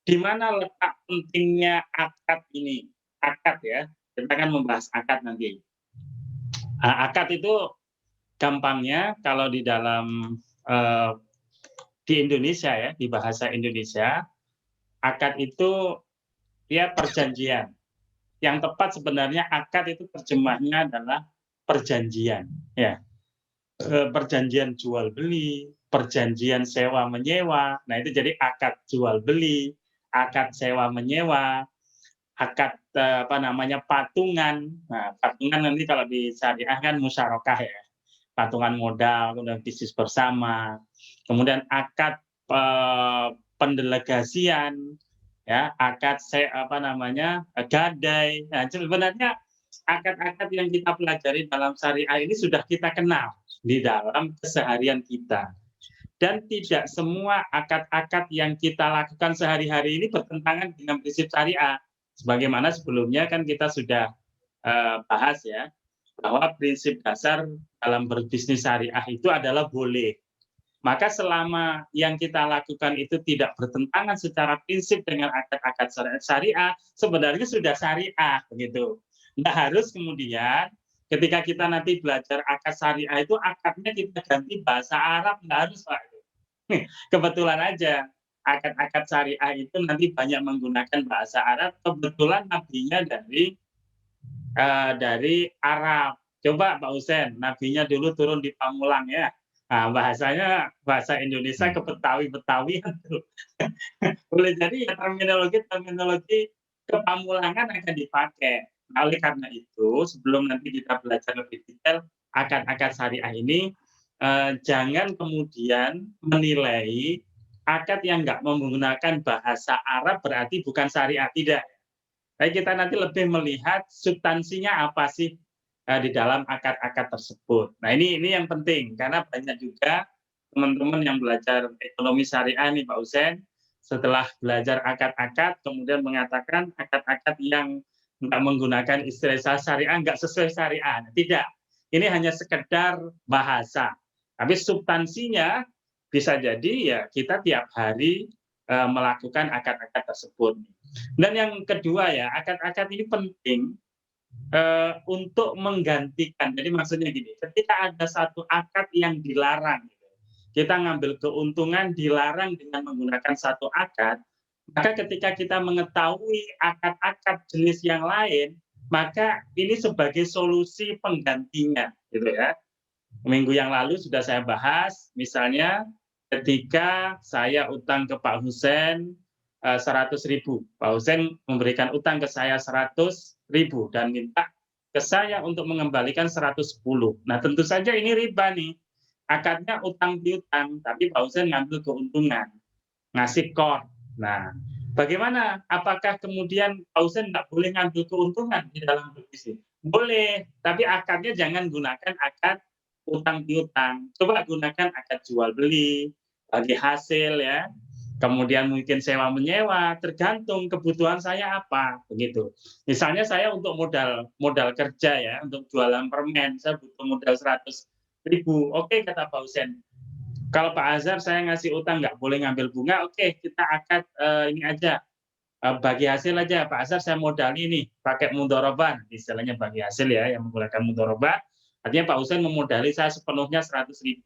Di mana letak pentingnya akad ini? Akad ya, kita akan membahas akad nanti. Akad itu gampangnya kalau di dalam, di Indonesia ya, di bahasa Indonesia, akad itu ya perjanjian. Yang tepat sebenarnya akad itu terjemahnya adalah perjanjian, ya. Perjanjian jual beli, perjanjian sewa menyewa. Nah, itu jadi akad jual beli, akad sewa menyewa, akad apa namanya patungan. Nah, patungan nanti kalau di syariah kan musyarakah ya, patungan modal, kemudian bisnis bersama, kemudian akad pendelegasian, ya, akad apa namanya gadai. Nah, sebenarnya akad-akad yang kita pelajari dalam syariah ini sudah kita kenal di dalam keseharian kita. Dan tidak semua akad-akad yang kita lakukan sehari-hari ini bertentangan dengan prinsip syariah. Sebagaimana sebelumnya kan kita sudah bahas ya, bahwa prinsip dasar dalam berbisnis syariah itu adalah boleh. Maka selama yang kita lakukan itu tidak bertentangan secara prinsip dengan akad-akad syariah, sebenarnya sudah syariah begitu. Nggak harus kemudian ketika kita nanti belajar akad syariah itu akadnya kita ganti bahasa Arab, nggak harus Pak. Kebetulan aja akad-akad syariah itu nanti banyak menggunakan bahasa Arab, kebetulan nabinya dari Arab. Coba Pak Husen, nabinya dulu turun di Pamulang ya. Nah, bahasanya bahasa Indonesia ke Betawi-Betawian tuh. Boleh jadi ya terminologi kepamulangan akan dipakai. Nah, oleh karena itu, sebelum nanti kita belajar lebih detail akad-akad syariah ini, jangan kemudian menilai akad yang nggak menggunakan bahasa Arab berarti bukan syariah, tidak. Tapi kita nanti lebih melihat substansinya apa sih di dalam akad-akad tersebut. Nah ini yang penting karena banyak juga teman-teman yang belajar ekonomi syariah nih Pak Husen, setelah belajar akad-akad kemudian mengatakan akad-akad yang nggak menggunakan istilah syariah nggak sesuai syariah. Tidak, ini hanya sekedar bahasa. Tapi substansinya bisa jadi ya kita tiap hari melakukan akad-akad tersebut. Dan yang kedua ya, akad-akad ini penting untuk menggantikan. Jadi maksudnya gini, ketika ada satu akad yang dilarang, kita ngambil keuntungan dilarang dengan menggunakan satu akad, maka ketika kita mengetahui akad-akad jenis yang lain, maka ini sebagai solusi penggantinya, gitu ya. Minggu yang lalu sudah saya bahas, misalnya ketika saya utang ke Pak Husen 100.000, Pak Husen memberikan utang ke saya 100.000 dan minta ke saya untuk mengembalikan 110. Nah tentu saja ini riba nih, akadnya utang piutang, tapi Pak Husen ngambil keuntungan, ngasih kor. Nah, bagaimana? Apakah kemudian Pak Husen nggak boleh ngambil keuntungan di dalam berbisnis? Boleh, tapi akadnya jangan gunakan akad utang piutang. Coba gunakan akad jual beli, bagi hasil ya. Kemudian mungkin sewa menyewa, tergantung kebutuhan saya apa, begitu. Misalnya saya untuk modal kerja ya, untuk jualan permen, saya butuh modal 100.000. Oke kata Pak Husen, kalau Pak Azhar saya ngasih utang nggak boleh ngambil bunga, oke kita akad ini aja, bagi hasil aja. Pak Azhar saya modali nih pakai mudharabah, istilahnya bagi hasil ya, yang menggunakan mudharabah. Artinya Pak Husen memodali saya sepenuhnya 100.000.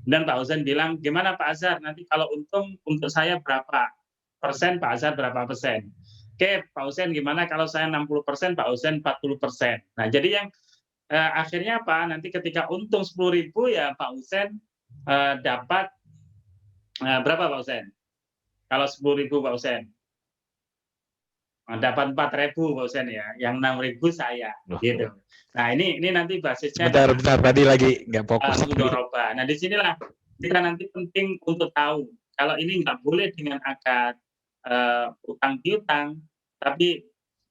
Dan Pak Husen bilang, gimana Pak Azhar, nanti kalau untung untuk saya berapa persen, Pak Azhar berapa persen. Oke, Pak Husen gimana kalau saya 60%, Pak Husen 40%. Nah, jadi yang akhirnya apa, nanti ketika untung 10.000 ya Pak Husen dapat berapa Pak Husen? Kalau 10.000 Pak Husen? Dapat 4.000 Pak Husen ya, yang 6.000 saya, gitu. Nah ini nanti basisnya bentar tadi lagi nggak fokus. mudharabah. Nah disinilah kita nanti penting untuk tahu kalau ini nggak boleh dengan akad utang piutang, tapi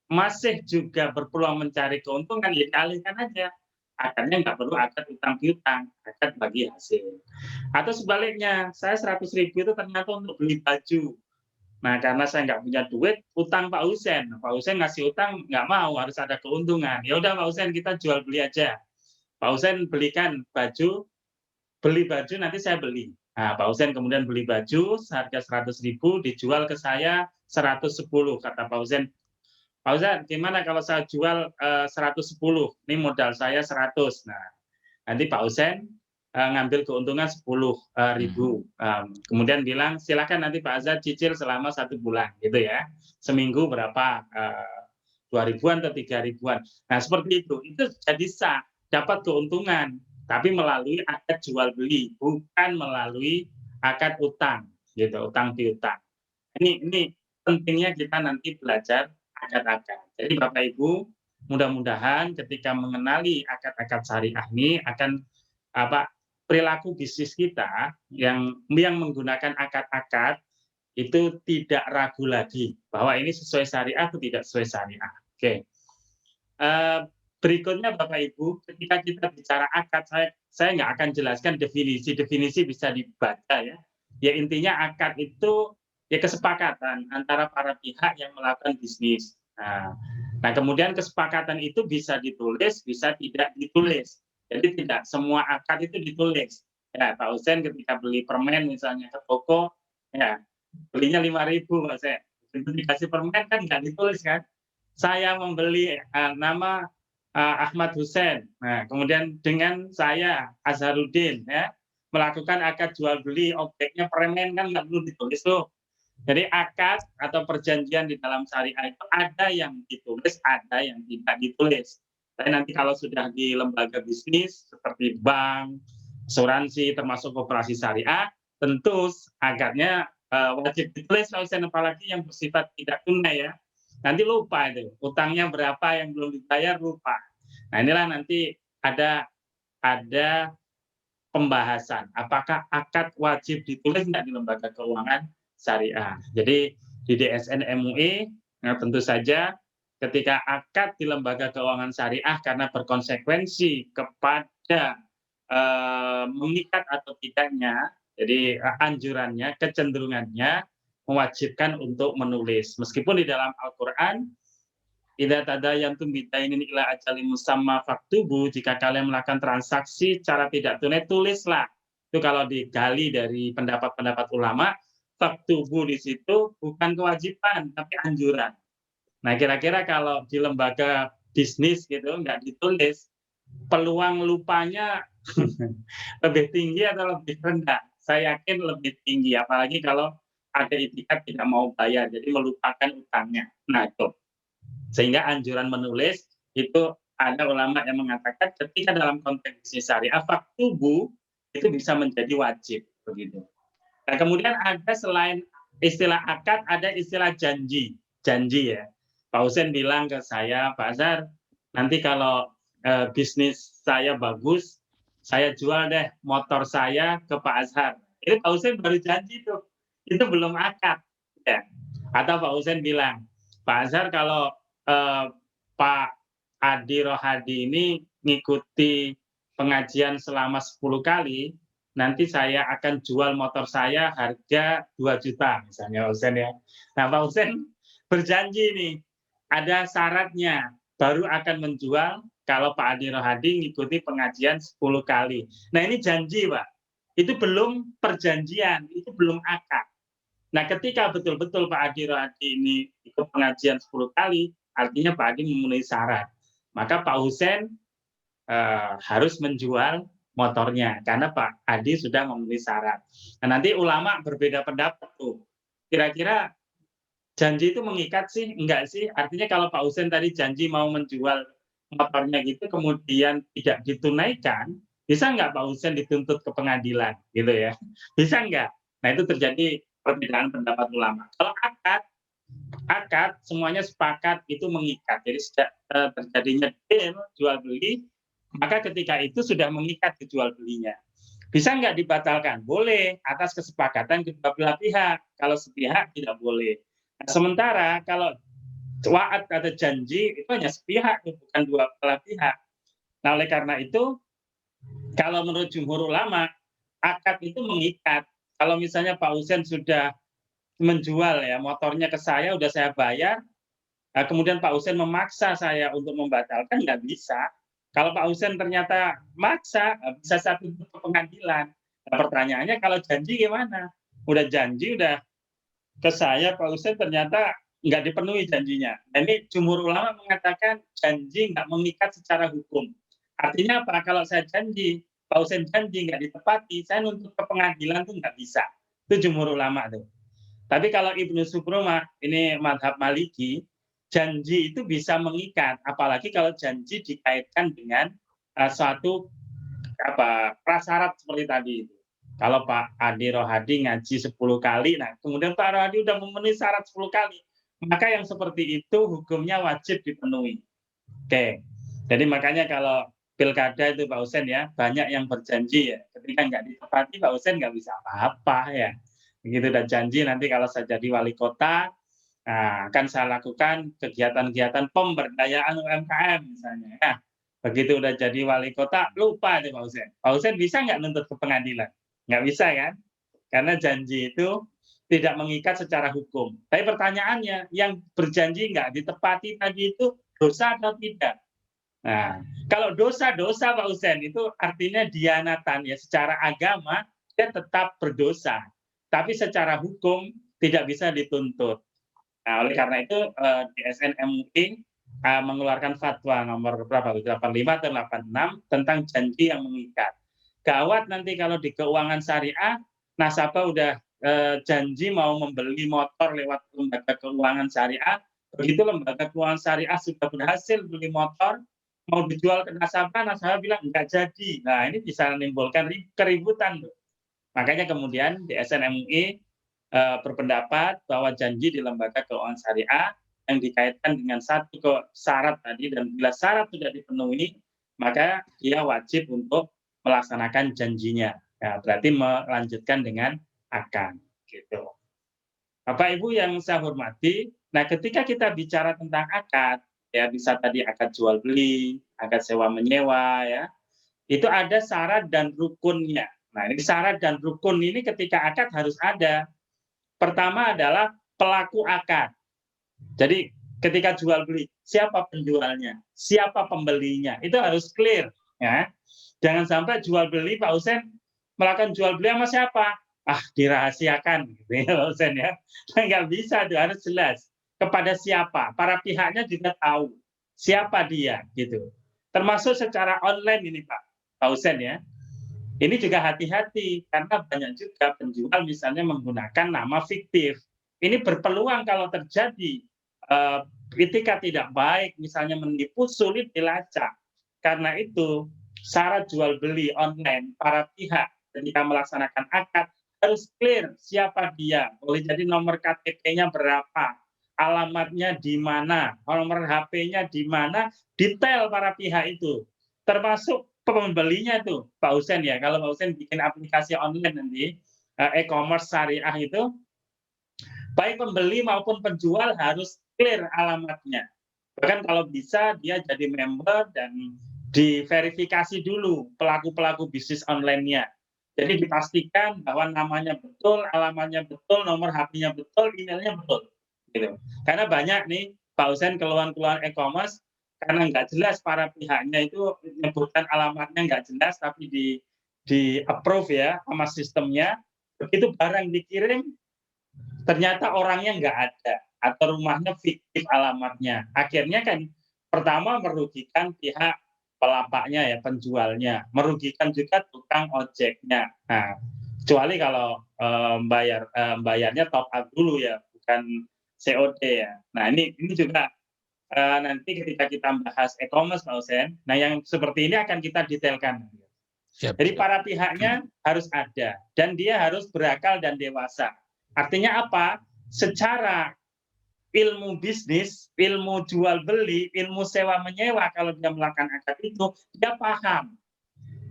masih juga berpeluang mencari keuntungan, ya dialihkan aja. Akadnya nggak perlu akad utang piutang, akad bagi hasil. Atau sebaliknya, saya 100.000 itu ternyata untuk beli baju. Nah, karena saya nggak punya duit, utang Pak Husen. Pak Husen ngasih utang, nggak mau, harus ada keuntungan. Ya udah Pak Husen, kita jual beli aja. Pak Husen belikan baju, beli baju nanti saya beli. Nah, Pak Husen kemudian beli baju seharga 100.000 dijual ke saya 110, kata Pak Husen. Pak Husen, gimana kalau saya jual 110? Ini modal saya 100. Nah, nanti Pak Husen ngambil keuntungan 10.000. Kemudian bilang silakan nanti Pak Azhar cicil selama 1 bulan, gitu ya. Seminggu berapa? 2.000-an atau 3.000-an. Nah, seperti itu. Itu jadi sah, dapat keuntungan, tapi melalui akad jual beli, bukan melalui akad utang, gitu, utang piutang. Ini pentingnya kita nanti belajar akad-akad. Jadi Bapak Ibu, mudah-mudahan ketika mengenali akad-akad syariah ini akan perilaku bisnis kita yang menggunakan akad-akad itu tidak ragu lagi bahwa ini sesuai syariah atau tidak sesuai syariah. Oke. Berikutnya Bapak Ibu, ketika kita bicara akad, saya nggak akan jelaskan definisi bisa dibaca ya. Ya intinya akad itu ya kesepakatan antara para pihak yang melakukan bisnis. Nah kemudian kesepakatan itu bisa ditulis, bisa tidak ditulis. Jadi tidak semua akad itu ditulis. Ya Pak Husen ketika beli permen misalnya ke toko, ya belinya 5.000 Pak Husen. Itu dikasih permen kan nggak ditulis kan. Saya membeli nama Ahmad Husen. Nah, kemudian dengan saya Azharuddin ya melakukan akad jual beli objeknya permen kan nggak perlu ditulis tuh. Jadi akad atau perjanjian di dalam syariah itu ada yang ditulis, ada yang tidak ditulis. Tapi nanti kalau sudah di lembaga bisnis seperti bank, asuransi, termasuk koperasi syariah, tentu akadnya wajib ditulis, apalagi yang bersifat tidak tunai ya. Nanti lupa itu, utangnya berapa yang belum dibayar lupa. Nah inilah nanti ada pembahasan, apakah akad wajib ditulis tidak di lembaga keuangan syariah. Jadi di DSN MUI tentu saja ketika akad di lembaga keuangan syariah karena berkonsekuensi kepada mengikat atau tidaknya, jadi anjurannya, kecenderungannya mewajibkan untuk menulis. Meskipun di dalam Al-Quran, idza tadayantum bidainin ila ajalin musamma faktubu, jika kalian melakukan transaksi secara tidak tunai, tulislah. Itu kalau digali dari pendapat-pendapat ulama, faktubu di situ bukan kewajiban, tapi anjuran. Nah, kira-kira kalau di lembaga bisnis gitu nggak ditulis, peluang lupanya lebih tinggi atau lebih rendah? Saya yakin lebih tinggi, apalagi kalau ada itikat tidak mau bayar, jadi melupakan utangnya. Nah, itu. Sehingga anjuran menulis itu ada ulama yang mengatakan ketika dalam konteks bisnis syariah, faktubu itu bisa menjadi wajib, begitu. Nah, kemudian ada selain istilah akad, ada istilah janji. Janji ya. Pak Husen bilang ke saya, Pak Azhar, nanti kalau bisnis saya bagus, saya jual deh motor saya ke Pak Azhar. Itu Pak Husen baru janji tuh. Itu belum akad. Ya. Atau Pak Husen bilang, Pak Azhar kalau Pak Adi Rohadi ini ngikuti pengajian selama 10 kali, nanti saya akan jual motor saya harga 2 juta misalnya Pak Husen ya. Nah Pak Husen berjanji nih, ada syaratnya, baru akan menjual kalau Pak Adi Rohadi ngikuti pengajian 10 kali. Nah ini janji Pak, itu belum perjanjian, itu belum akad. Nah ketika betul-betul Pak Adi Rohadi ini ikut pengajian 10 kali, artinya Pak Adi memenuhi syarat. Maka Pak Husen harus menjual motornya karena Pak Adi sudah memenuhi syarat. Nah, nanti ulama berbeda pendapat tuh. Kira-kira janji itu mengikat sih? Enggak sih? Artinya kalau Pak Husen tadi janji mau menjual motornya gitu kemudian tidak ditunaikan, bisa nggak Pak Husen dituntut ke pengadilan gitu ya? Bisa nggak? Nah, itu terjadi perbedaan pendapat ulama. Kalau akad semuanya sepakat itu mengikat. Jadi sejak terjadinya deal jual beli, maka ketika itu sudah mengikat jual belinya. Bisa nggak dibatalkan? Boleh atas kesepakatan kedua belah pihak. Kalau sepihak tidak boleh. Nah, sementara kalau wa'ad atau janji itu hanya sepihak, bukan dua belah pihak. Nah oleh karena itu, kalau menurut jumhur ulama, akad itu mengikat. Kalau misalnya Pak Husen sudah menjual ya motornya ke saya, udah saya bayar, kemudian Pak Husen memaksa saya untuk membatalkan, nggak bisa. Kalau Pak Husen ternyata maksa, bisa satu ke pengadilan. Nah, pertanyaannya kalau janji gimana? Udah janji, udah ke saya Pak Ustadz ternyata nggak dipenuhi janjinya. Nah, ini jumhur ulama mengatakan janji nggak mengikat secara hukum. Artinya apa? Kalau saya janji, Pak Ustadz janji nggak ditepati, saya nuntut ke pengadilan tuh nggak bisa. Itu jumhur ulama tuh. Tapi kalau Ibnu Subroma, ini madhab Maliki, janji itu bisa mengikat, apalagi kalau janji dikaitkan dengan suatu prasyarat seperti tadi itu. Kalau Pak Adi Rohadi ngaji 10 kali, nah kemudian Pak Rohadi udah memenuhi syarat 10 kali, maka yang seperti itu hukumnya wajib dipenuhi. Oke, jadi makanya kalau pilkada itu Pak Husen ya, banyak yang berjanji ya, ketika nggak ditepati Pak Husen nggak bisa apa-apa ya. Begitu udah janji nanti kalau saya jadi wali kota, nah, akan saya lakukan kegiatan-kegiatan pemberdayaan UMKM misalnya. Nah, begitu udah jadi wali kota, lupa deh Pak Husen. Pak Husen bisa nggak nuntut ke pengadilan? Nggak bisa kan? Karena janji itu tidak mengikat secara hukum. Tapi pertanyaannya, yang berjanji nggak ditepati tadi itu dosa atau tidak? Nah, kalau dosa-dosa Pak Husen itu artinya dianatan ya, secara agama dia tetap berdosa. Tapi secara hukum tidak bisa dituntut. Nah, oleh karena itu DSN MUI mengeluarkan fatwa nomor berapa? 85 atau 86 tentang janji yang mengikat. Gawat nanti kalau di keuangan syariah nasabah udah janji mau membeli motor lewat lembaga keuangan syariah, begitu lembaga keuangan syariah sudah berhasil beli motor, mau dijual ke nasabah, nasabah bilang nggak jadi. Nah, ini bisa menimbulkan keributan. Makanya kemudian DSN MUI berpendapat bahwa janji di lembaga keuangan syariah yang dikaitkan dengan satu syarat tadi, dan bila syarat sudah dipenuhi, maka dia wajib untuk melaksanakan janjinya. Ya, berarti melanjutkan dengan akad. Gitu. Bapak Ibu yang saya hormati, nah ketika kita bicara tentang akad, ya bisa tadi akad jual beli, akad sewa menyewa, ya itu ada syarat dan rukunnya. Nah ini syarat dan rukun ini ketika akad harus ada. Pertama adalah pelaku akad. Jadi ketika jual beli, siapa penjualnya, siapa pembelinya, itu harus clear. Ya. Jangan sampai jual beli Pak Husen melakukan jual beli sama siapa? Dirahasiakan, gitu ya Pak Husen ya. Nggak bisa, itu harus jelas. Kepada siapa? Para pihaknya juga tahu siapa dia, gitu. Termasuk secara online ini Pak Husen ya. Ini juga hati-hati karena banyak juga penjual misalnya menggunakan nama fiktif. Ini berpeluang kalau terjadi ketika tidak baik, misalnya menipu, sulit dilacak. Karena itu syarat jual beli online para pihak ketika melaksanakan akad harus clear siapa dia. Boleh jadi nomor KTP-nya berapa, alamatnya di mana, nomor HP-nya di mana, detail para pihak itu. Termasuk pembelinya tuh Pak Husen ya. Kalau Pak Husen bikin aplikasi online nanti e-commerce syariah itu, baik pembeli maupun penjual harus clear alamatnya. Bahkan kalau bisa dia jadi member dan diverifikasi dulu pelaku-pelaku bisnis online-nya. Jadi dipastikan bahwa namanya betul, alamatnya betul, nomor HP-nya betul, emailnya betul. Gitu. Karena banyak nih Pak Husen keluhan-keluhan e-commerce karena nggak jelas para pihaknya itu menyebutkan alamatnya nggak jelas, tapi di approve ya sama sistemnya. Begitu barang dikirim ternyata orangnya nggak ada atau rumahnya fiktif alamatnya. Akhirnya kan pertama merugikan pihak pelapaknya ya, penjualnya, merugikan juga tukang ojeknya. Nah, kecuali kalau bayarnya top up dulu ya, bukan COD ya. Nah, ini juga nanti ketika kita bahas e-commerce Pak Husen, nah yang seperti ini akan kita detailkan. Jadi para pihaknya harus ada dan dia harus berakal dan dewasa. Artinya apa? Secara ilmu bisnis, ilmu jual beli, ilmu sewa menyewa, kalau dia melakukan akad itu, dia paham.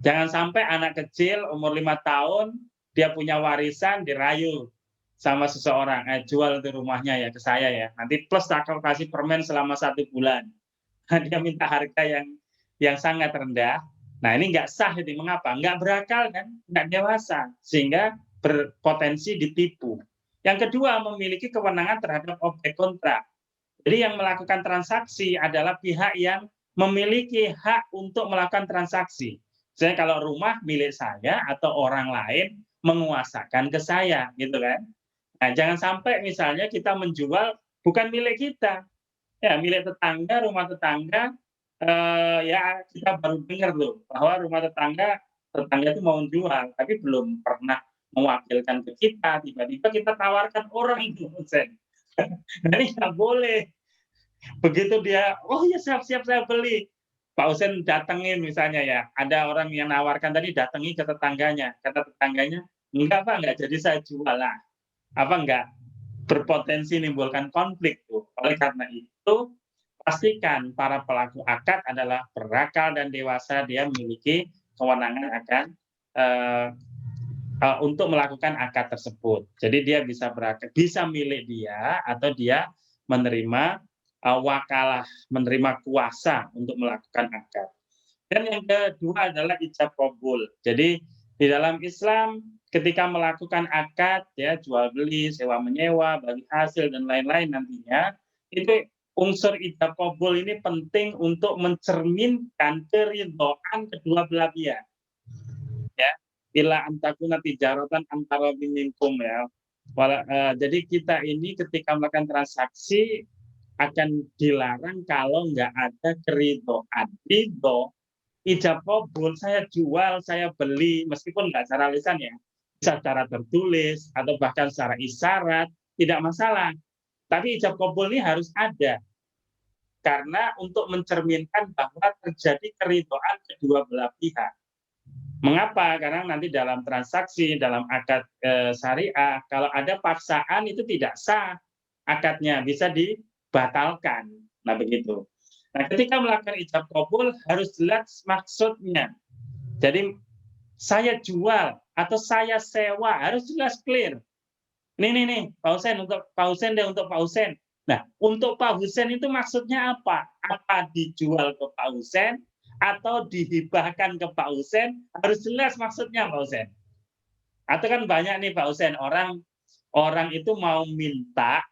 Jangan sampai anak kecil umur 5 tahun, dia punya warisan, dirayu sama seseorang, jual di rumahnya ya ke saya ya, nanti plus aku kasih permen selama 1 bulan. Dia minta harga yang sangat rendah. Nah ini nggak sah, itu mengapa? Nggak berakal kan, nggak dewasa, sehingga berpotensi ditipu. Yang kedua, memiliki kewenangan terhadap objek kontrak. Jadi yang melakukan transaksi adalah pihak yang memiliki hak untuk melakukan transaksi. Saya kalau rumah milik saya atau orang lain menguasakan ke saya, gitu kan. Nah, jangan sampai misalnya kita menjual bukan milik kita, ya milik tetangga, rumah tetangga, ya kita baru dengar loh bahwa rumah tetangga itu mau jual, tapi belum pernah mewakilkan ke kita, tiba-tiba kita tawarkan orang itu dosen. Nah, ini nggak boleh. Begitu dia, "Oh ya siap siap saya beli." Pak Husen datengin misalnya ya, ada orang yang nawarkan tadi datangi ke tetangganya, kata tetangganya, "Enggak Pak, enggak jadi saya jual lah." Apa enggak berpotensi menimbulkan konflik tuh. Oleh karena itu, pastikan para pelaku akad adalah berakal dan dewasa, dia memiliki kewenangan akan eee untuk melakukan akad tersebut. Jadi dia bisa berakad, bisa milik dia atau dia menerima wakalah, menerima kuasa untuk melakukan akad. Dan yang kedua adalah ijab kabul. Jadi di dalam Islam ketika melakukan akad ya jual beli, sewa menyewa, bagi hasil dan lain-lain nantinya, itu unsur ijab kabul ini penting untuk mencerminkan keridhaan kedua belah pihak. Ya, ila antakuna tijaratan antara minkum ya. Jadi kita ini ketika melakukan transaksi akan dilarang kalau nggak ada keridhaan. Ridho, ijab kabul, saya jual, saya beli, meskipun nggak secara lisan ya, bisa secara tertulis atau bahkan secara isyarat, tidak masalah. Tapi ijab kabul ini harus ada karena untuk mencerminkan bahwa terjadi keridhaan kedua belah pihak. Mengapa? Karena nanti dalam transaksi, dalam akad syariah, kalau ada paksaan itu tidak sah akadnya, bisa dibatalkan. Nah begitu. Nah ketika melakukan ijab kabul harus jelas maksudnya. Jadi saya jual atau saya sewa harus jelas clear. Nih Pak Husen, untuk Pak Husen deh, untuk Pak Husen. Nah untuk Pak Husen itu maksudnya apa? Apa dijual ke Pak Husen atau dihibahkan ke Pak Husen, harus jelas maksudnya Pak Husen. Atau kan banyak nih Pak Husen, orang itu mau minta,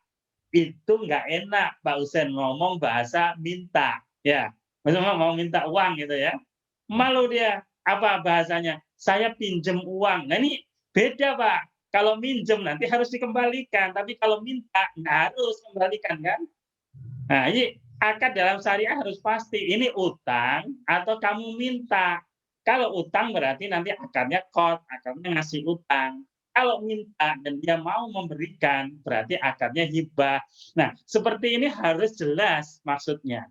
itu nggak enak Pak Husen ngomong bahasa minta, ya. Maksudnya mau minta uang gitu ya. Malu dia, apa bahasanya? Saya pinjem uang. Nah ini beda Pak. Kalau minjem nanti harus dikembalikan, tapi kalau minta nggak harus kembalikan kan? Nah, ini akad dalam syariah harus pasti, ini utang atau kamu minta. Kalau utang berarti nanti akadnya qard, akadnya ngasih utang. Kalau minta dan dia mau memberikan, berarti akadnya hibah. Nah, seperti ini harus jelas maksudnya.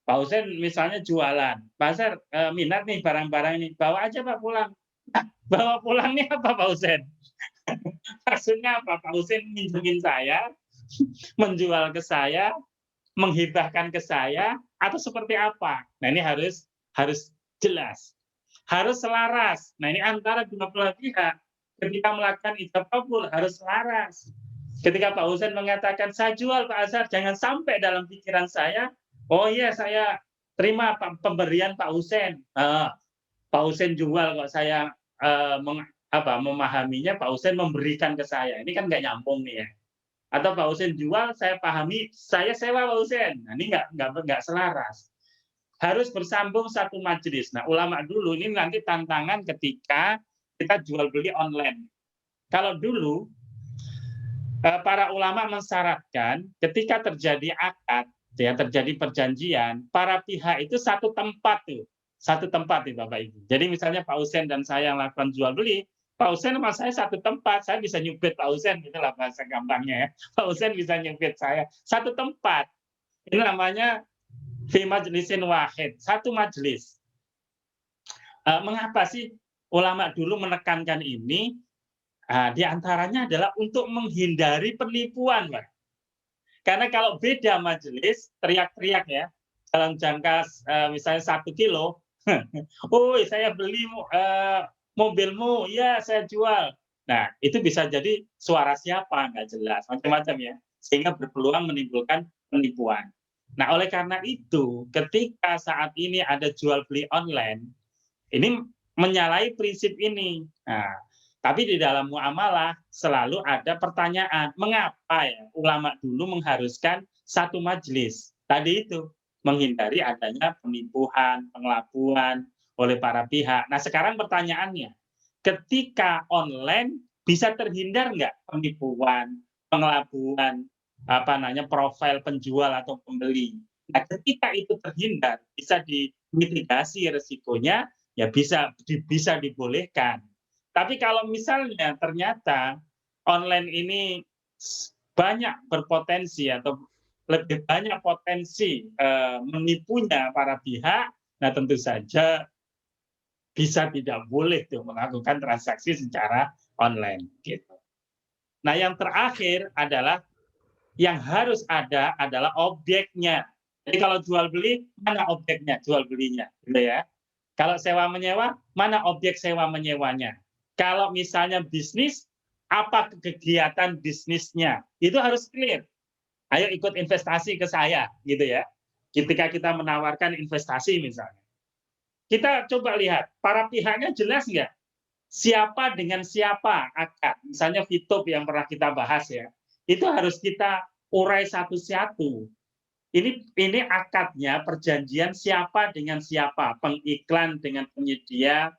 Pak Husen misalnya jualan, pasar minat nih barang-barang ini, bawa aja Pak pulang. Nah, bawa pulangnya apa Pak Husen? Maksudnya apa? Pak Husen minjemin saya, menjual ke saya, menghibahkan ke saya, atau seperti apa? Nah ini harus jelas, harus selaras. Nah ini antara dua belah pihak ketika melakukan ijab kabul harus selaras. Ketika Pak Husen mengatakan saya jual Pak Azhar, jangan sampai dalam pikiran saya, oh iya saya terima pemberian Pak Husen. Pak Husen jual kok saya memahaminya Pak Husen memberikan ke saya. Ini kan nggak nyambung nih ya. Atau Pak Husen jual, saya pahami, saya sewa Pak Husen. Nah, ini nggak selaras. Harus bersambung satu majelis. Nah, ulama dulu ini nanti tantangan ketika kita jual beli online. Kalau dulu para ulama mensyaratkan ketika terjadi akad, ya terjadi perjanjian, para pihak itu satu tempat tuh, satu tempat nih Bapak Ibu. Jadi misalnya Pak Husen dan saya yang lakukan jual beli, Pak Husen sama saya satu tempat, saya bisa nyubit Pak Husen, itulah bahasa gampangnya ya. Pak Husen bisa nyubit saya, satu tempat. Ini namanya fi majlisin wahid, satu majelis. Mengapa sih ulama dulu menekankan ini? Di antaranya adalah untuk menghindari penipuan, Pak. Karena kalau beda majelis, teriak-teriak ya, dalam jangka misalnya 1 kilo, oh saya beli mobilmu, ya saya jual. Nah, itu bisa jadi suara siapa, nggak jelas, macam-macam ya. Sehingga berpeluang menimbulkan penipuan. Nah, oleh karena itu, ketika saat ini ada jual beli online, ini menyalahi prinsip ini. Nah, tapi di dalam muamalah selalu ada pertanyaan, mengapa ya ulama dulu mengharuskan satu majelis? Tadi itu, menghindari adanya penipuan, pengelabuan. oleh para pihak. Nah, sekarang pertanyaannya, ketika online bisa terhindar nggak penipuan, pengelabuan, profil penjual atau pembeli? Nah, ketika itu terhindar, bisa dimitigasi resikonya, ya bisa dibolehkan. Tapi kalau misalnya ternyata online ini banyak berpotensi atau lebih banyak potensi menipunya para pihak, nah tentu saja bisa tidak boleh tuh melakukan transaksi secara online gitu. Nah, yang terakhir adalah yang harus ada adalah objeknya. Jadi kalau jual beli, mana objeknya jual belinya, gitu ya. Kalau sewa menyewa, mana objek sewa menyewanya. Kalau misalnya bisnis, apa kegiatan bisnisnya, itu harus clear. Ayo ikut investasi ke saya, gitu ya. Ketika kita menawarkan investasi misalnya. Kita coba lihat, para pihaknya jelas nggak? Siapa dengan siapa akad. Misalnya Fitop yang pernah kita bahas ya. Itu harus kita urai satu-satu. Ini akadnya, perjanjian siapa dengan siapa, pengiklan dengan penyedia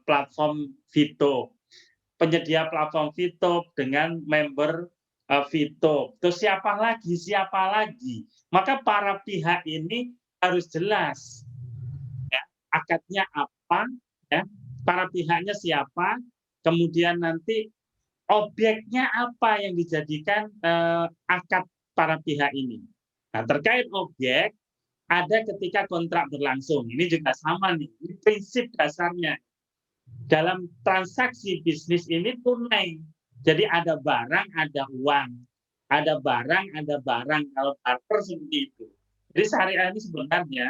platform Fitop, penyedia platform Fitop dengan member Fitop. Terus siapa lagi? Maka para pihak ini harus jelas ya, akadnya apa, ya, para pihaknya siapa, kemudian nanti objeknya apa yang dijadikan akad para pihak ini. Nah, terkait objek, ada ketika kontrak berlangsung. Ini juga sama nih, ini prinsip dasarnya. Dalam transaksi bisnis ini tunai. Jadi ada barang, ada uang. Ada barang, kalau barter seperti itu. Jadi syariah ini sebenarnya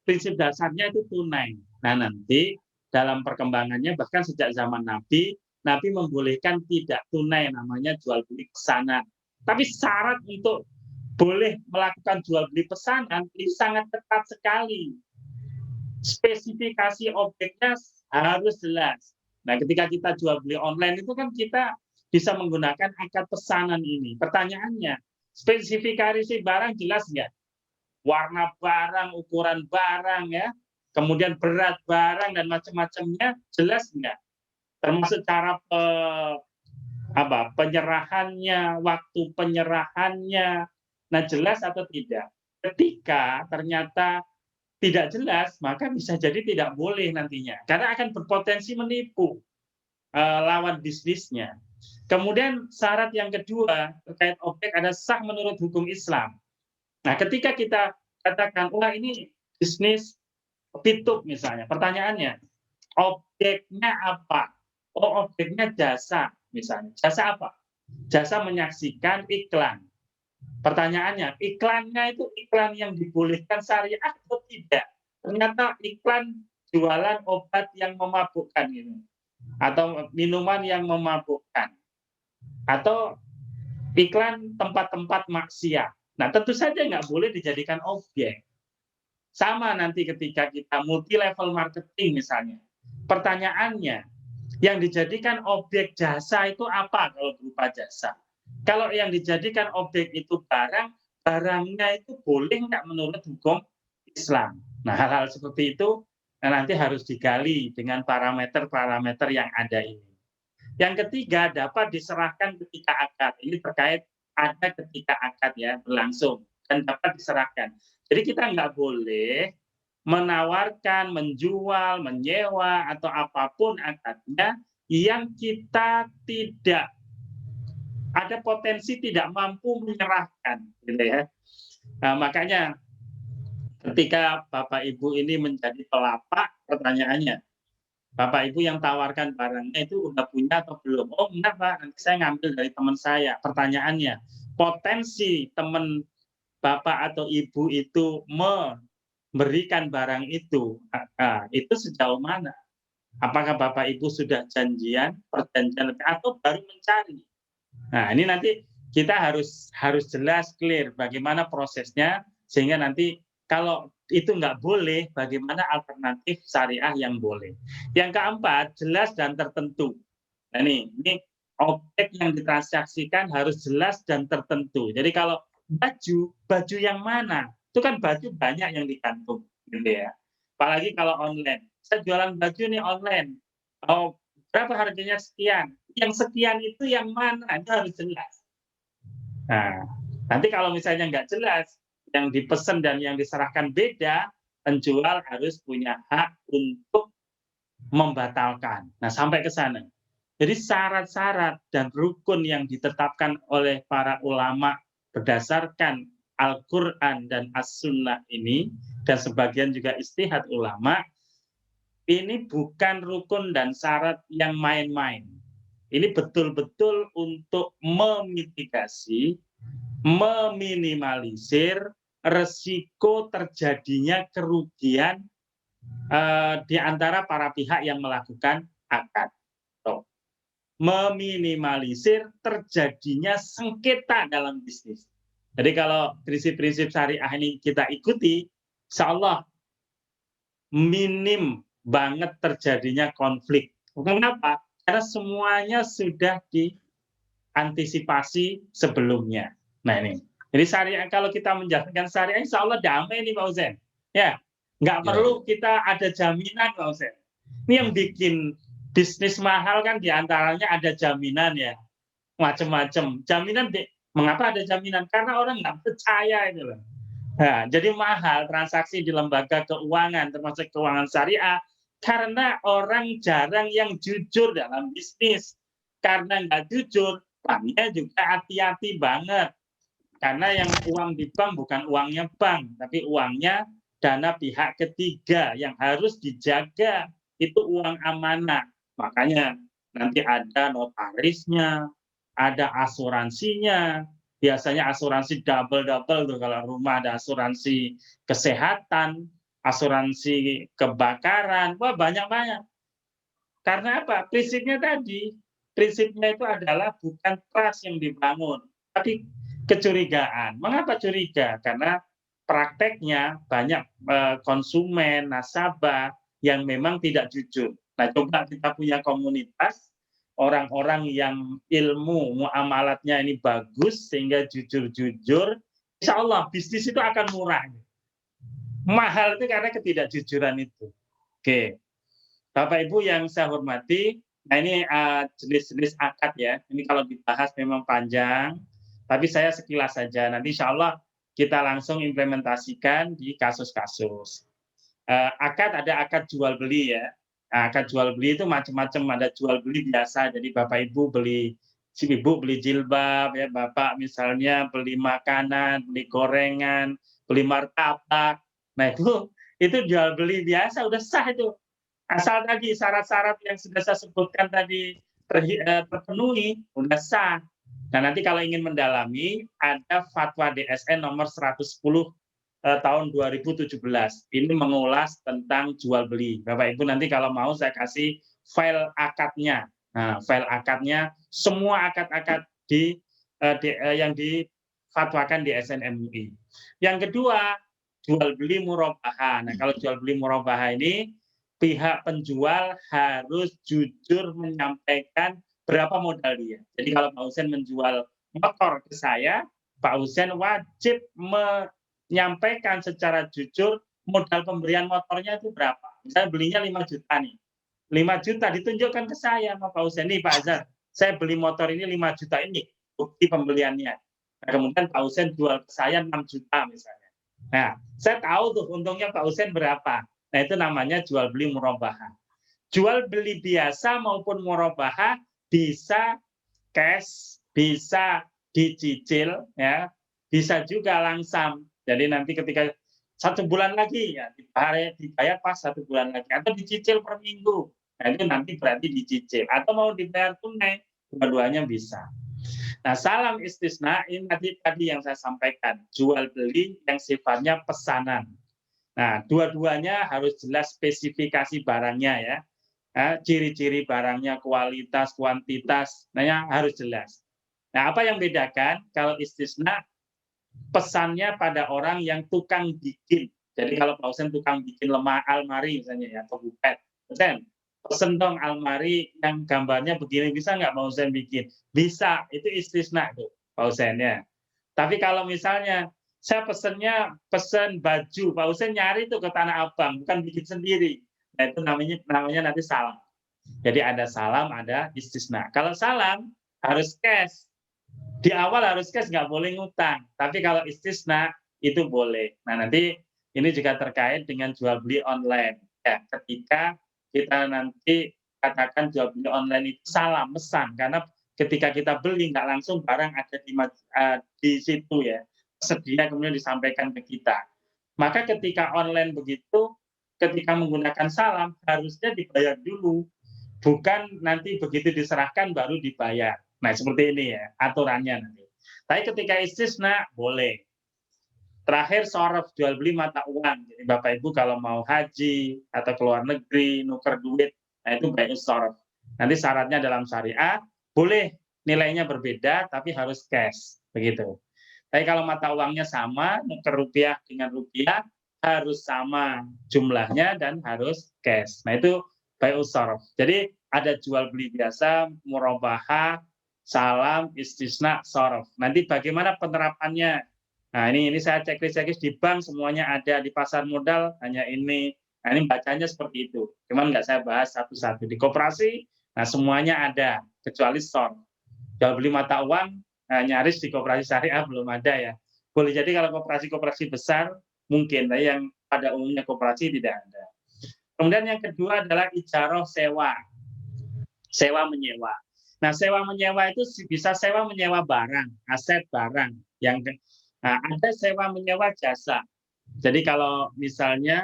prinsip dasarnya itu tunai. Nah, nanti dalam perkembangannya bahkan sejak zaman Nabi membolehkan tidak tunai, namanya jual beli pesanan. Tapi syarat untuk boleh melakukan jual beli pesanan ini sangat ketat sekali. Spesifikasi objeknya harus jelas. Nah, ketika kita jual beli online itu kan kita bisa menggunakan akad pesanan ini. Pertanyaannya, spesifikasi barang jelas nggak? Warna barang, ukuran barang ya, kemudian berat barang dan macam-macamnya jelas nggak? Termasuk cara penyerahannya, waktu penyerahannya, nah jelas atau tidak? Ketika ternyata tidak jelas, maka bisa jadi tidak boleh nantinya, karena akan berpotensi menipu lawan bisnisnya. Kemudian syarat yang kedua terkait objek ada sah menurut hukum Islam. Nah, ketika kita katakan, wah ini bisnis Fitop misalnya, pertanyaannya, objeknya apa? Oh, objeknya jasa misalnya. Jasa apa? Jasa menyaksikan iklan. Pertanyaannya, iklannya itu iklan yang dibolehkan syariah atau tidak? Ternyata iklan jualan obat yang memabukkan ini, atau minuman yang memabukkan, atau iklan tempat-tempat maksiat. Nah, tentu saja nggak boleh dijadikan objek. Sama nanti ketika kita multi level marketing misalnya. Pertanyaannya, yang dijadikan objek jasa itu apa kalau berupa jasa? Kalau yang dijadikan objek itu barang, barangnya itu boleh nggak menurut hukum Islam? Nah, hal-hal seperti itu nanti harus digali dengan parameter-parameter yang ada ini. Yang ketiga, dapat diserahkan ketika akad. Ini terkait ada ketika akad ya berlangsung dan dapat diserahkan. Jadi kita nggak boleh menawarkan, menjual, menyewa atau apapun akadnya yang kita tidak ada potensi tidak mampu menyerahkan, gitu ya. Nah, makanya ketika Bapak Ibu ini menjadi pelapak, pertanyaannya, Bapak Ibu yang tawarkan barangnya itu udah punya atau belum? Oh enggak Pak, nanti saya ngambil dari teman saya. Pertanyaannya, potensi teman Bapak atau Ibu itu memberikan barang itu sejauh mana? Apakah Bapak Ibu sudah perjanjian atau baru mencari? Nah, ini nanti kita harus jelas, clear bagaimana prosesnya, sehingga nanti kalau itu nggak boleh, bagaimana alternatif syariah yang boleh. Yang keempat, jelas dan tertentu. Nah, ini objek yang ditransaksikan harus jelas dan tertentu. Jadi kalau baju yang mana? Itu kan baju banyak yang digantung, gitu ya. Apalagi kalau online. Saya jualan baju nih online. Oh, berapa harganya? Sekian. Yang sekian itu yang mana? Itu harus jelas. Nah, nanti kalau misalnya nggak jelas, yang dipesan dan yang diserahkan beda, penjual harus punya hak untuk membatalkan. Nah, sampai ke sana. Jadi syarat-syarat dan rukun yang ditetapkan oleh para ulama berdasarkan Al-Quran dan As-Sunnah ini, dan sebagian juga istihad ulama, ini bukan rukun dan syarat yang main-main. Ini betul-betul untuk memitigasi, meminimalisir resiko terjadinya kerugian di antara para pihak yang melakukan akad. Meminimalisir terjadinya sengketa dalam bisnis. Jadi kalau prinsip-prinsip syariah ini kita ikuti, insya Allah minim banget terjadinya konflik. Kenapa? Karena semuanya sudah diantisipasi sebelumnya. Nah ini, jadi syariah, kalau kita menjalankan syariah, insya Allah damai nih Pak Uzen. Ya, nggak perlu kita ada jaminan Pak Uzen. Ini yang bikin bisnis mahal kan diantaranya ada jaminan ya, macam-macam. Jaminan, mengapa ada jaminan? Karena orang nggak percaya itu loh. Nah, jadi mahal transaksi di lembaga keuangan, termasuk keuangan syariah, karena orang jarang yang jujur dalam bisnis. Karena nggak jujur, banknya juga hati-hati banget. Karena yang uang di bank bukan uangnya bank, tapi uangnya dana pihak ketiga yang harus dijaga. Itu uang amanah. Makanya nanti ada notarisnya, ada asuransinya. Biasanya asuransi double-double tuh, kalau rumah ada asuransi kesehatan, asuransi kebakaran, wah banyak-banyak. Karena apa? Prinsipnya tadi, prinsipnya itu adalah bukan trust yang dibangun, tapi kecurigaan. Mengapa curiga? Karena prakteknya banyak konsumen, nasabah yang memang tidak jujur. Nah, coba kita punya komunitas orang-orang yang ilmu muamalatnya ini bagus sehingga jujur-jujur, insya Allah bisnis itu akan murah. Mahal itu karena ketidakjujuran itu. Oke, Bapak Ibu yang saya hormati, nah ini jenis-jenis akad ya. Ini kalau dibahas memang panjang, tapi saya sekilas saja. Nanti insya Allah kita langsung implementasikan di kasus-kasus. Akad, ada akad jual beli ya. Akad jual beli itu macam-macam, ada jual beli biasa. Jadi Bapak Ibu beli, si Ibu beli jilbab ya, Bapak misalnya beli makanan, beli gorengan, beli martabak. Nah, itu jual beli biasa, udah sah itu. Asal tadi syarat-syarat yang sudah saya sebutkan tadi terpenuhi, udah sah. Nah, nanti kalau ingin mendalami, ada fatwa DSN nomor 110 tahun 2017. Ini mengulas tentang jual beli. Bapak Ibu nanti kalau mau saya kasih file akadnya. Nah, file akadnya semua akad-akad yang difatwakan di SNMUI. Yang kedua, jual beli murabahah. Nah, kalau jual beli murabahah ini pihak penjual harus jujur menyampaikan berapa modal dia. Jadi kalau Pak Husen menjual motor ke saya, Pak Husen wajib menyampaikan secara jujur modal pemberian motornya itu berapa. Misalnya belinya 5 juta nih. 5 juta ditunjukkan ke saya sama Pak Husen. Nih Pak Azhar, saya beli motor ini 5 juta, ini bukti pembeliannya. Nah, kemudian Pak Husen jual ke saya 6 juta misalnya. Nah, saya tahu tuh untungnya Pak Husen berapa. Nah, itu namanya jual beli murabahah. Jual beli biasa maupun murabahah bisa cash, bisa dicicil, ya, bisa juga langsam. Jadi nanti ketika 1 bulan lagi ya dibayar pas 1 bulan lagi, atau dicicil per minggu. Nah, itu nanti berarti dicicil, atau mau dibayar tunai, dua-duanya bisa. Nah, salam istisna ini tadi yang saya sampaikan, jual beli yang sifatnya pesanan. Nah, dua-duanya harus jelas spesifikasi barangnya ya. Ciri-ciri barangnya, kualitas, kuantitas, nah harus jelas. Nah, apa yang bedakan? Kalau istisna, pesannya pada orang yang tukang bikin. Jadi kalau Pak Husen tukang bikin almari misalnya ya, atau buket, Husen, pesen dong almari yang gambarnya begini, bisa nggak Pak Husen bikin? Bisa, itu istisna tuh Pak Husen ya. Tapi kalau misalnya saya pesen baju, Pak Husein nyari tuh ke Tanah Abang, bukan bikin sendiri. Nah, itu namanya nanti salam. Jadi ada salam, ada istisna. Kalau salam harus cash. Di awal harus cash, nggak boleh ngutang. Tapi kalau istisna itu boleh. Nah, nanti ini juga terkait dengan jual beli online. Ya, ketika kita nanti katakan jual beli online itu salam, mesan, karena ketika kita beli nggak langsung barang ada di situ ya, sedia kemudian disampaikan ke kita. Maka ketika online begitu, ketika menggunakan salam harusnya dibayar dulu, bukan nanti begitu diserahkan baru dibayar. Nah, seperti ini ya aturannya nanti. Tapi ketika istisna boleh. Terakhir sorof, jual beli mata uang. Jadi Bapak Ibu kalau mau haji atau keluar negeri, nuker duit, nah itu baik sorof. Nanti syaratnya dalam syariah boleh nilainya berbeda tapi harus cash, begitu. Tapi kalau mata uangnya sama, nuker rupiah dengan rupiah harus sama jumlahnya dan harus cash. Nah itu baik sorof. Jadi ada jual beli biasa, murabahah, salam, istisna, sorof. Nanti bagaimana penerapannya? Nah, ini saya checklist di bank semuanya ada, di pasar modal hanya ini. Nah, ini bacanya seperti itu. Cuman nggak saya bahas satu-satu. Di koperasi, nah semuanya ada, kecuali SOR. Jual beli mata uang, nah, nyaris di koperasi syariah belum ada ya. Boleh jadi kalau koperasi-koperasi besar, mungkin, tapi yang pada umumnya koperasi tidak ada. Kemudian yang kedua adalah ijaroh sewa. Sewa menyewa. Nah, sewa menyewa itu bisa sewa menyewa barang, aset barang. Nah, ada sewa menyewa jasa. Jadi kalau misalnya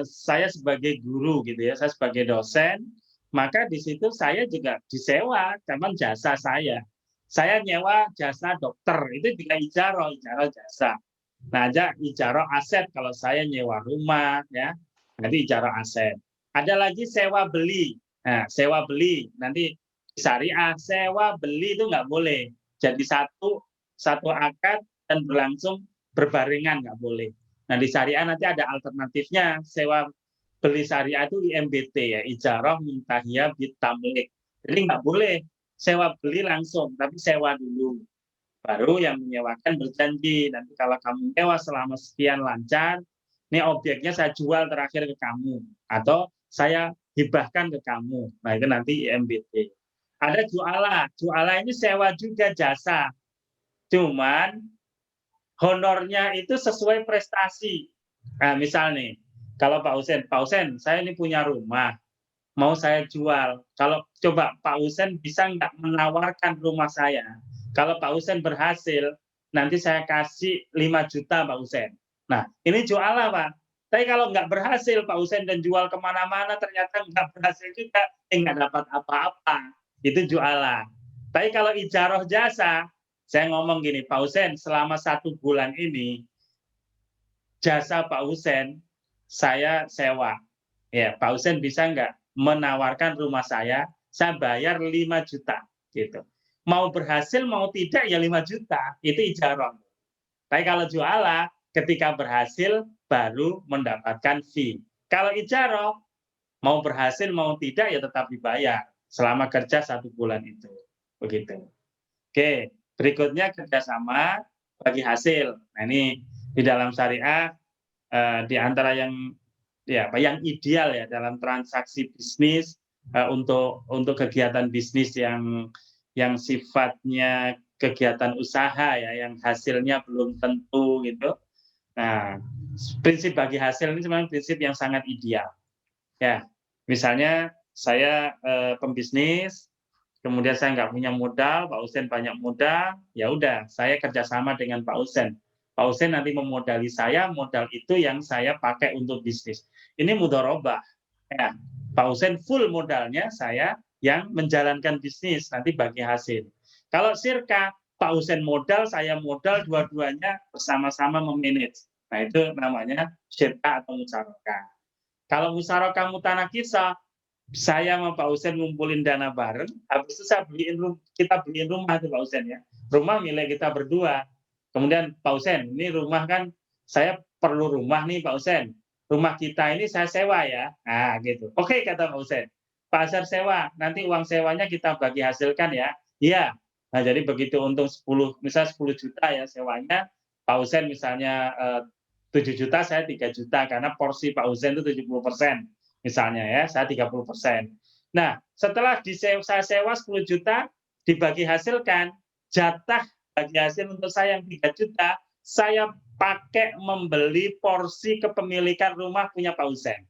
saya sebagai guru gitu ya, saya sebagai dosen, maka di situ saya juga disewa teman jasa saya. Saya nyewa jasa dokter, itu juga ijaroh jasa. Nah, ada ijaroh aset kalau saya nyewa rumah ya, nanti ijaroh aset. Ada lagi sewa beli. Nah, sewa beli nanti syariah sewa beli itu nggak boleh. Jadi satu akad dan berlangsung berbarengan, nggak boleh. Nah, di syariah nanti ada alternatifnya, sewa beli syariah itu IMBT ya, ijarah muntahiyah bitamlik. Jadi nggak boleh sewa beli langsung, tapi sewa dulu. Baru yang menyewakan berjanji, nanti kalau kamu nyewa selama sekian lancar, ini objeknya saya jual terakhir ke kamu, atau saya hibahkan ke kamu. Nah, itu nanti IMBT. Ada juala ini sewa juga jasa. Cuman honornya itu sesuai prestasi. Nah, misal nih, kalau Pak Husein, saya ini punya rumah, mau saya jual. Kalau coba Pak Husein bisa nggak menawarkan rumah saya? Kalau Pak Husein berhasil, nanti saya kasih 5 juta Pak Husein. Nah, ini jualah Pak. Tapi kalau nggak berhasil Pak Husein dan jual kemana-mana ternyata nggak berhasil juga, nggak dapat apa-apa. Itu jualah. Tapi kalau ijaroh jasa, saya ngomong gini, Pak Husein, selama 1 bulan ini jasa Pak Husein saya sewa. Ya, Pak Husein bisa nggak menawarkan rumah saya bayar 5 juta gitu. Mau berhasil mau tidak ya 5 juta, itu ijaroh. Tapi kalau jualah ketika berhasil baru mendapatkan fee. Kalau ijaroh mau berhasil mau tidak ya tetap dibayar selama kerja 1 bulan itu. Begitu. Oke, berikutnya kerjasama bagi hasil. Nah, ini di dalam syariah di antara yang ideal ya dalam transaksi bisnis untuk kegiatan bisnis yang sifatnya kegiatan usaha ya, yang hasilnya belum tentu gitu. Nah, prinsip bagi hasil ini sebenarnya prinsip yang sangat ideal. Ya, misalnya saya pembisnis, kemudian saya nggak punya modal, Pak Husein banyak modal, ya udah saya kerjasama dengan Pak Husein. Pak Husein nanti memodali saya, modal itu yang saya pakai untuk bisnis. Ini mudharabah. Ya, Pak Husein full modalnya, saya yang menjalankan bisnis nanti bagi hasil. Kalau sirka, Pak Husein modal, saya modal, dua-duanya bersama-sama memanage. Nah itu namanya syirka atau musyarakah. Kalau musyarakah mutanakisah, saya sama Pak Husein ngumpulin dana bareng, habis itu kita beliin rumah tuh Pak Husein ya. Rumah milik kita berdua. Kemudian Pak Husein, ini rumah kan saya perlu rumah nih Pak Husein. Rumah kita ini saya sewa ya. Nah, gitu. Oke kata Pak Husein. Pak Azhar sewa, nanti uang sewanya kita bagi hasilkan ya. Iya. Nah, jadi begitu untung 10 juta ya sewanya, Pak Husen misalnya 7 juta, saya 3 juta karena porsi Pak Husen itu 70% misalnya ya, saya 30%. Nah, setelah saya sewa 10 juta, dibagi hasilkan, jatah bagi hasil untuk saya yang 3 juta, saya pakai membeli porsi kepemilikan rumah punya Pak Husen.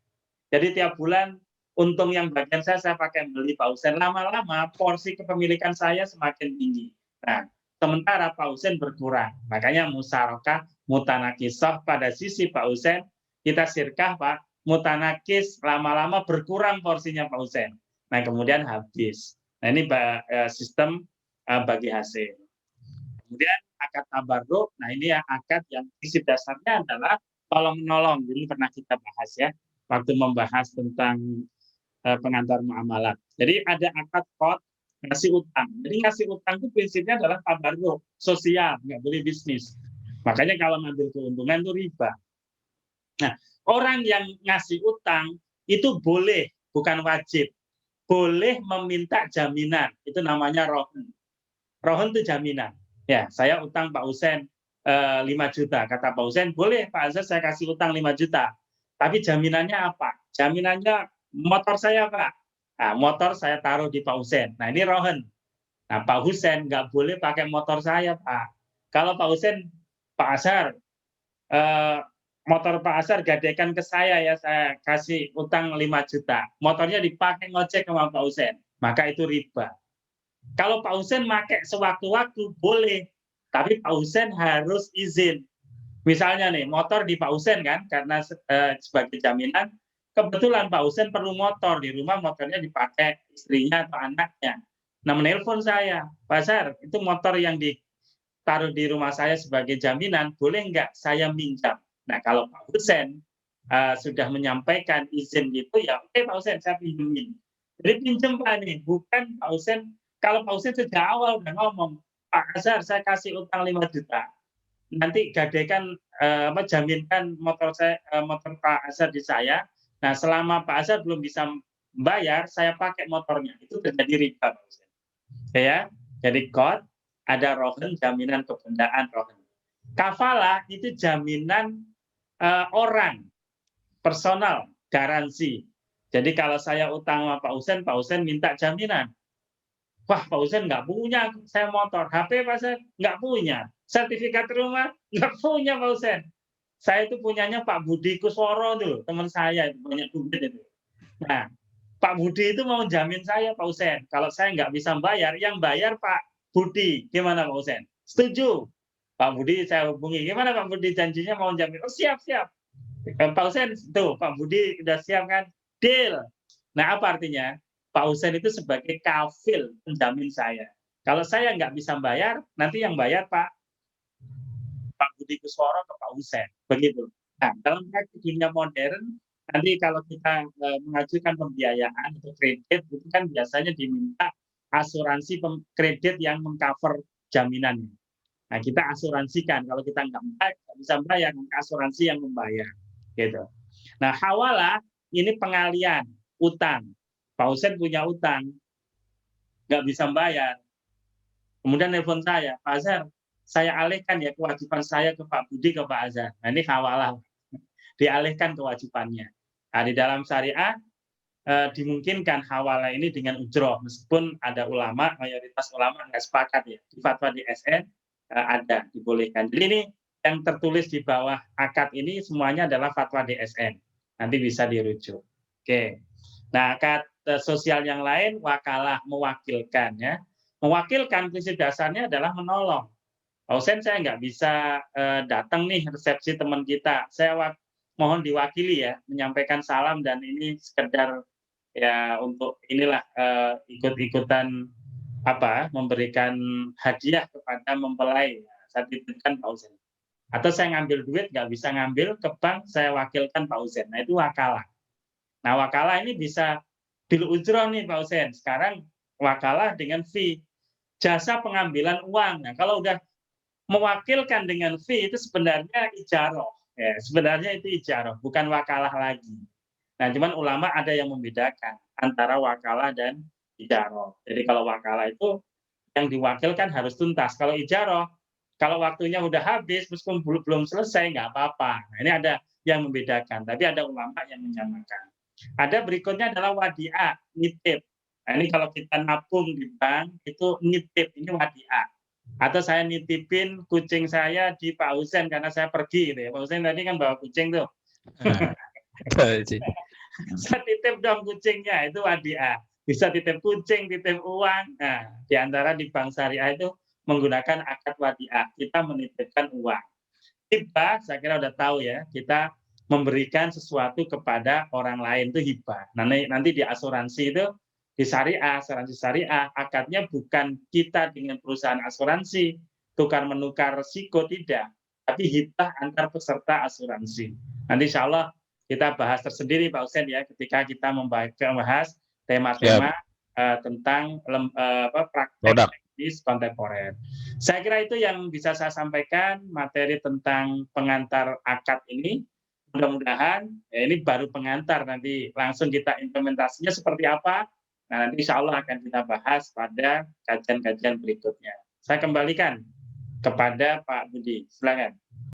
Jadi tiap bulan untung yang bagian saya pakai beli Pak Husen. Lama-lama porsi kepemilikan saya semakin tinggi. Nah, sementara Pak Husen berkurang. Makanya musyarakah mutanakisah pada sisi Pak Husen, kita sirkah Pak, mutanakis lama-lama berkurang porsinya Pak Husen. Nah, kemudian habis. Nah, ini sistem bagi hasil. Kemudian akad tabarruk, nah ini yang akad yang prinsip dasarnya adalah tolong menolong. Jadi pernah kita bahas ya, waktu membahas tentang pengantar muamalat. Jadi ada akad qard, ngasih utang. Jadi ngasih utang itu prinsipnya adalah tabarruk, sosial, nggak boleh bisnis. Makanya kalau ngambil keuntungan itu riba. Nah, orang yang ngasih utang itu boleh, bukan wajib, boleh meminta jaminan. Itu namanya rohon. Rohon itu jaminan. Ya, saya utang Pak Husen 5 juta. Kata Pak Husen, boleh Pak Azhar saya kasih utang 5 juta. Tapi jaminannya apa? Jaminannya motor saya Pak. Nah, motor saya taruh di Pak Husen. Nah, ini rohon. Nah, Pak Husen nggak boleh pakai motor saya Pak. Kalau Pak Husen, Pak Azhar, motor Pak Azhar gadekan ke saya ya, saya kasih utang 5 juta. Motornya dipakai ngojek sama Pak Husen. Maka itu riba. Kalau Pak Husen pakai sewaktu-waktu boleh, tapi Pak Husen harus izin. Misalnya nih, motor di Pak Husen kan, karena sebagai jaminan, kebetulan Pak Husen perlu motor di rumah, motornya dipakai istrinya atau anaknya. Nah, menelpon saya, Pak Azhar, itu motor yang ditaruh di rumah saya sebagai jaminan, boleh nggak saya minjam? Nah, kalau Pak Husen sudah menyampaikan izin gitu, ya oke Pak Husen, saya pinjemin. Jadi pinjem Pak nih, bukan Pak Husen. Kalau Pak Husen sejak awal udah ngomong, Pak Azhar saya kasih utang 5 juta, nanti gadekan jaminkan motor saya, motor Pak Azhar di saya. Nah, selama Pak Azhar belum bisa membayar, saya pakai motornya. Itu terjadi riba, Pak Husen. Ya, jadi qard, ada rohon, jaminan kebendaan rohon. Kafalah itu jaminan orang, personal, garansi. Jadi kalau saya utang sama Pak Husen minta jaminan. Wah, Pak Husen nggak punya saya motor. HP Pak Husen nggak punya. Sertifikat rumah nggak punya Pak Husen. Saya itu punyanya Pak Budi Kusworo tuh, teman saya itu banyak duit itu. Nah, Pak Budi itu mau jamin saya Pak Husen. Kalau saya nggak bisa bayar, yang bayar Pak Budi. Gimana Pak Husen? Setuju. Pak Budi saya hubungi. Gimana Pak Budi janjinya mau jamin? Oh siap siap. Pak Husen tuh Pak Budi udah siap kan? Deal. Nah apa artinya? Pak Husen itu sebagai kafil penjamin saya. Kalau saya nggak bisa bayar, nanti yang bayar Pak Budi Kusworo ke Pak Husen. Begitu. Nah, dalam praktik dunia modern, nanti kalau kita mengajukan pembiayaan atau kredit, itu kan biasanya diminta asuransi kredit yang mengcover jaminannya. Nah, kita asuransikan. Kalau kita nggak bisa bayar, asuransi yang membayar. Gitu. Nah, hawalah ini pengalian utang. Pak Husen punya utang, nggak bisa bayar. Kemudian nelpon saya, Pak Azhar, saya alihkan ya kewajiban saya ke Pak Budi, ke Pak Azhar. Nah, ini hawalah, dialihkan kewajibannya. Nah, di dalam syariah dimungkinkan hawalah ini dengan ujroh, meskipun ada ulama, mayoritas ulama nggak sepakat ya. Di fatwa di SN ada, dibolehkan. Jadi ini yang tertulis di bawah akad ini semuanya adalah fatwa di SN. Nanti bisa dirujuk. Oke. Nah, akad sosial yang lain, wakalah, mewakilkan ya. Mewakilkan prinsip dasarnya adalah menolong. Pak Husen saya nggak bisa datang nih resepsi teman kita. Saya mohon diwakili ya, menyampaikan salam dan ini sekedar ya untuk inilah ikut-ikutan memberikan hadiah kepada mempelai. Saya titipkan Pak Husen. Atau saya ngambil duit nggak bisa ngambil ke bank, saya wakilkan Pak Husen. Nah itu wakalah. Nah, wakalah ini bisa bil ujroh nih Pak Husen. Sekarang wakalah dengan fee. Jasa pengambilan uang. Nah, kalau udah mewakilkan dengan fee itu sebenarnya ijaroh. Ya, sebenarnya itu ijaroh, bukan wakalah lagi. Nah, cuman ulama ada yang membedakan antara wakalah dan ijaroh. Jadi kalau wakalah itu yang diwakilkan harus tuntas. Kalau ijaroh, Kalau waktunya udah habis, meskipun belum selesai, nggak apa-apa. Nah, ini ada yang membedakan, tapi ada ulama yang menyamakan. Ada berikutnya adalah wadi'ah, nitip. Nah, ini kalau kita nabung di bank, itu nitip, ini wadi'ah. Atau saya nitipin kucing saya di Pak Husen karena saya pergi. Gitu ya. Pak Husen tadi kan bawa kucing tuh. Saya titip dong kucingnya, itu wadiah. Bisa titip kucing, titip uang. Nah, di antara di bank syariah itu menggunakan akad wadiah. Kita menitipkan uang. Hibah, saya kira udah tahu ya, kita memberikan sesuatu kepada orang lain itu hibah. Nanti di asuransi itu, di syariah, asuransi syariah, akadnya bukan kita dengan perusahaan asuransi, tukar-menukar risiko, tidak. Tapi hibah antar peserta asuransi. Nanti insya Allah kita bahas tersendiri Pak Husen ya, ketika kita membahas tema-tema tentang praktek teknis kontemporer. Saya kira itu yang bisa saya sampaikan materi tentang pengantar akad ini. Mudah-mudahan ya ini baru pengantar, nanti langsung kita implementasinya seperti apa. Nah, nanti insya Allah akan kita bahas pada kajian-kajian berikutnya. Saya kembalikan kepada Pak Budi. Silakan.